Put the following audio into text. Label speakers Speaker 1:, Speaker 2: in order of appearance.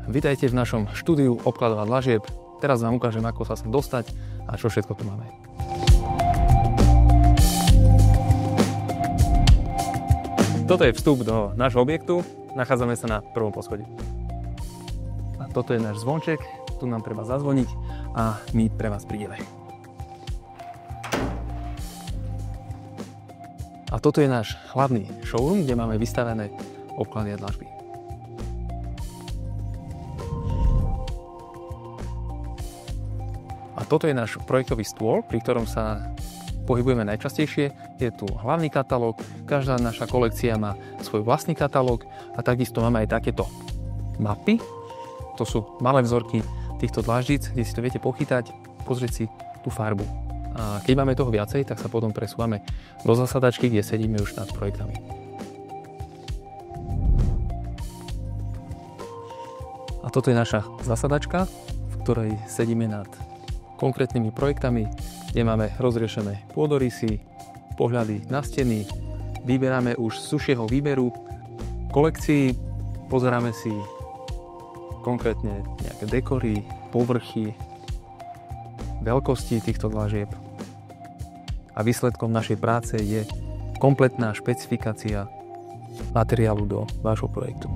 Speaker 1: Vítajte v našom štúdiu obkladov a dlažieb. Teraz vám ukážem, ako sa sem dostať a čo všetko tu máme. Toto je vstup do nášho objektu. Nachádzame sa na prvom poschodí. A toto je náš zvonček. Tu nám treba zazvoniť a my pre vás prídeme. A toto je náš hlavný showroom, kde máme vystavené obklady a dlažby. A toto je náš projektový stôl, pri ktorom sa pohybujeme najčastejšie. Je tu hlavný katalóg, každá naša kolekcia má svoj vlastný katalóg a takisto máme aj takéto mapy. To sú malé vzorky týchto dlaždíc, kde si to viete pochytať, pozrieť si tú farbu. A keď máme toho viacej, tak sa potom presúvame do zasadačky, kde sedíme už nad projektami. A toto je naša zasadačka, v ktorej sedíme nad konkrétnymi projektami, kde máme rozriešené pôdorysy, pohľady na steny, vyberáme už z sušieho výberu kolekcií, pozeráme si konkrétne nejaké dekory, povrchy, veľkosti týchto dlažieb. A výsledkom našej práce je kompletná špecifikácia materiálu do vášho projektu.